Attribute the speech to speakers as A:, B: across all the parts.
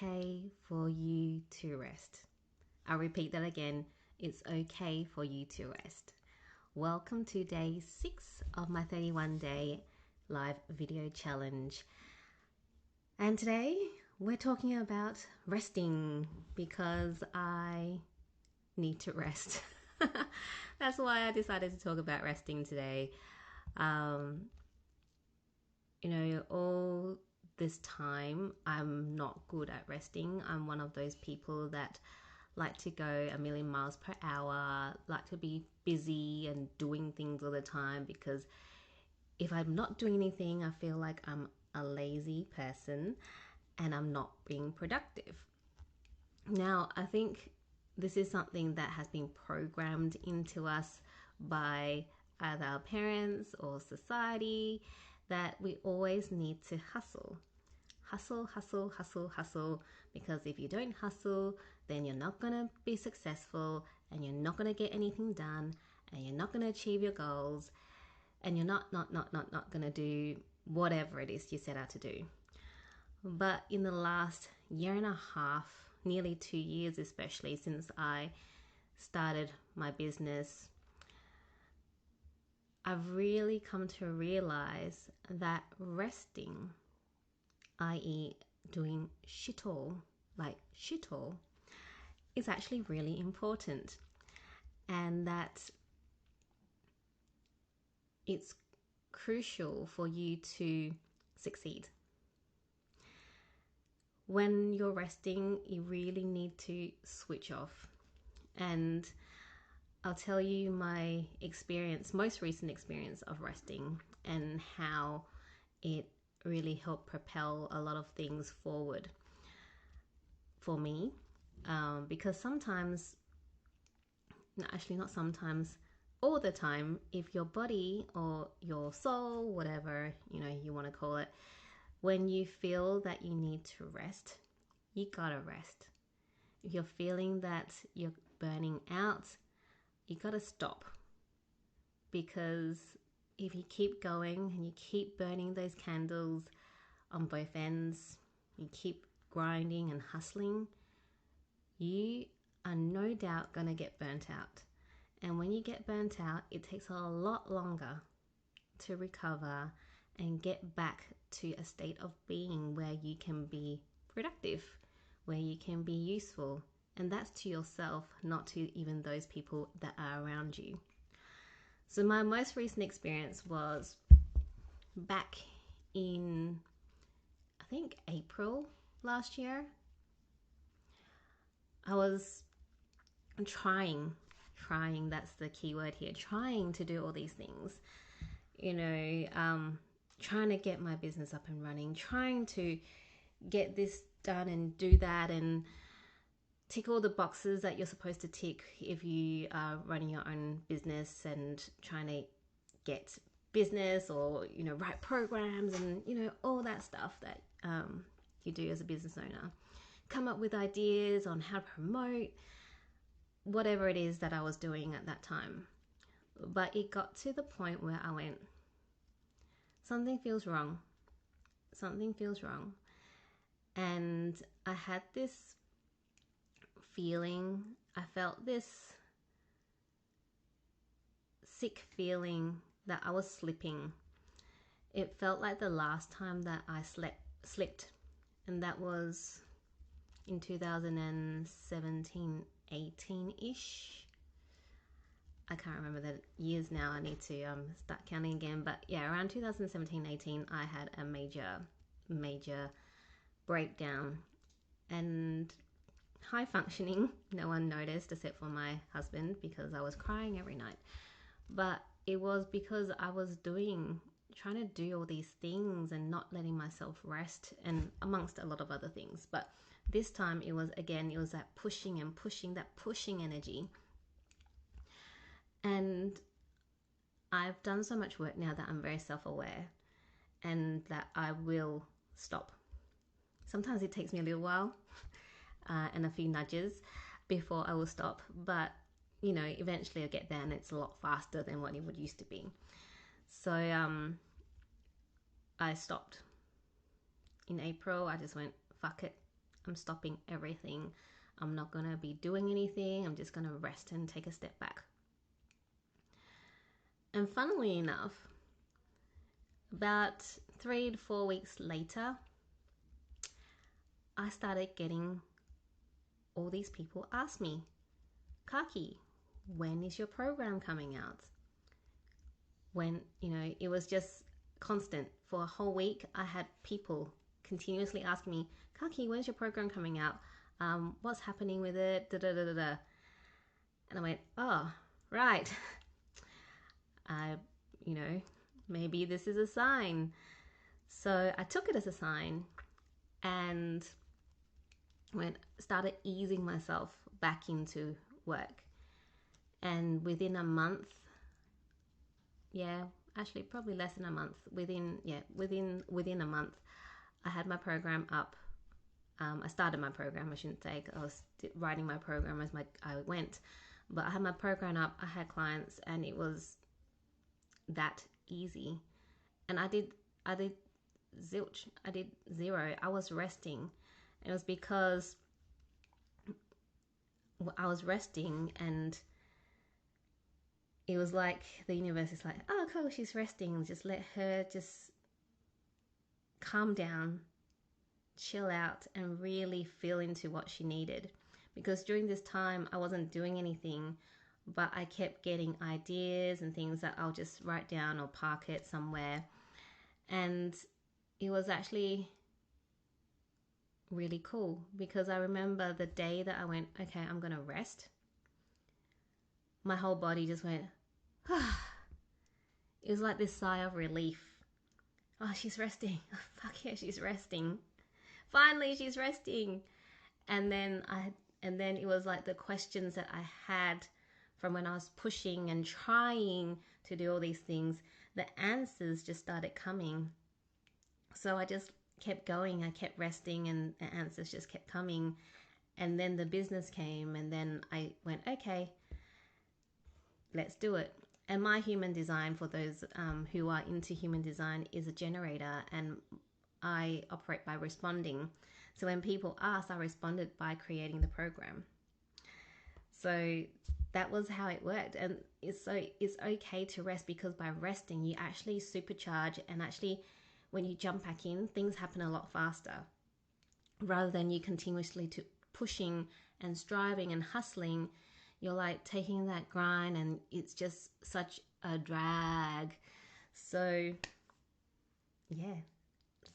A: okay for you to rest. I'll repeat that again. It's okay for you to rest. Welcome to day 6 of my 31-day live video challenge. And today we're talking about resting because I need to rest. That's why I decided to talk about resting today. All this time I'm not good at resting. I'm one of those people that like to go a million miles per hour, like to be busy and doing things all the time, because if I'm not doing anything, I feel like I'm a lazy person and I'm not being productive. Now, I think this is something that has been programmed into us by either our parents or society, that we always need to hustle. Hustle, because if you don't hustle, then you're not going to be successful and you're not going to get anything done and you're not going to achieve your goals and you're not going to do whatever it is you set out to do. But in the last year and a half, nearly 2 years especially, since I started my business, I've really come to realize that resting, i.e. doing shit all, is actually really important, and that it's crucial for you to succeed. When you're resting, you really need to switch off. And I'll tell you my most recent experience of resting, and how it really helped propel a lot of things forward for me. Because sometimes, not sometimes, all the time, if your body or your soul, whatever you want to call it, when you feel that you need to rest, you gotta rest. If you're feeling that you're burning out, you gotta stop. Because if you keep going and you keep burning those candles on both ends, you keep grinding and hustling, you are no doubt gonna get burnt out. And when you get burnt out, it takes a lot longer to recover and get back to a state of being where you can be productive, where you can be useful. And that's to yourself, not to even those people that are around you. So my most recent experience was back in, I think, April last year. I was trying, that's the key word here, trying to do all these things, trying to get my business up and running, trying to get this done and do that and tick all the boxes that you're supposed to tick if you are running your own business, and trying to get business or write programs and all that stuff that you do as a business owner. Come up with ideas on how to promote whatever it is that I was doing at that time. But it got to the point where I went, something feels wrong. And I had this feeling, I felt this sick feeling that I was slipping. It felt like the last time that I slipped, and that was in 2017, 18-ish. I can't remember the years now. I need to start counting again. But yeah, around 2017, 18, I had a major breakdown. And high functioning, no one noticed except for my husband, because I was crying every night. But it was because I was trying to do all these things and not letting myself rest, and amongst a lot of other things. But this time it was that pushing energy. And I've done so much work now that I'm very self-aware, and that I will stop. Sometimes it takes me a little while and a few nudges before I will stop, but eventually I'll get there, and it's a lot faster than what it would used to be. So I stopped in April. I just went, fuck it, I'm stopping everything. I'm not going to be doing anything. I'm just going to rest and take a step back. And funnily enough, about 3 to 4 weeks later, I started getting all these people ask me, KaKi, when is your program coming out? When, it was just constant. For a whole week, I had people continuously asking me, KaKi, when's your program coming out? What's happening with it? Da, da, da, da, da. And I went, oh, right. Maybe this is a sign. So I took it as a sign and started easing myself back into work. And within a month, actually probably less than a month, within a month, I had my program up. I started my program, I shouldn't say. I was writing my program as I went, but I had my program up, I had clients, and it was that easy. And I did zilch. I did zero. I was resting. It was because I was resting, and it was like the universe is like, oh, cool, she's resting. Just let her just calm down, chill out, and really feel into what she needed. Because during this time, I wasn't doing anything, but I kept getting ideas and things that I'll just write down or park it somewhere. And it was actually really cool, because I remember the day that I went, okay, I'm going to rest. My whole body just went, it was like this sigh of relief. Oh, she's resting. Oh, fuck yeah, she's resting. Finally, she's resting. And then it was like the questions that I had from when I was pushing and trying to do all these things, the answers just started coming. So I just kept going. I kept resting, and the answers just kept coming. And then the business came, and then I went, okay, let's do it. And my human design, for those who are into human design, is a generator, and I operate by responding. So when people asked, I responded by creating the program. So that was how it worked. And it's okay to rest, because by resting, you actually supercharge, and actually when you jump back in, things happen a lot faster, rather than you continuously pushing and striving and hustling. You're like taking that grind, and it's just such a drag. So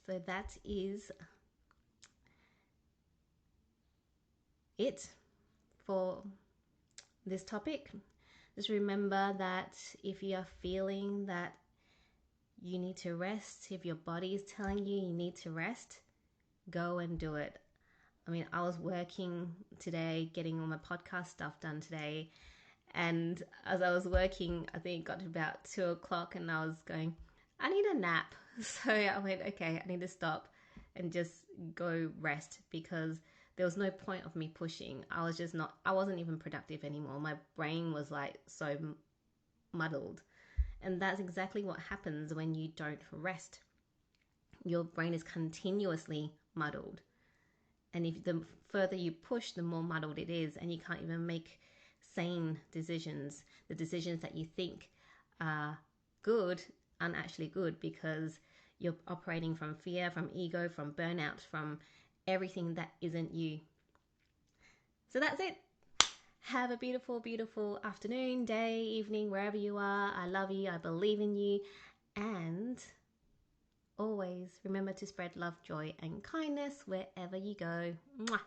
A: that is it for this topic. Just remember that if you're feeling that you need to rest, if your body is telling you need to rest, go and do it. I mean, I was working today, getting all my podcast stuff done today. And as I was working, I think it got to about 2 o'clock, and I was going, I need a nap. So I went, okay, I need to stop and just go rest, because there was no point of me pushing. I wasn't even productive anymore. My brain was like so muddled. And that's exactly what happens when you don't rest. Your brain is continuously muddled. And if the further you push, the more muddled it is, and you can't even make sane decisions. The decisions that you think are good aren't actually good, because you're operating from fear, from ego, from burnout, from everything that isn't you. So that's it. Have a beautiful, beautiful afternoon, day, evening, wherever you are. I love you. I believe in you. And always remember to spread love, joy, and kindness wherever you go. Mwah.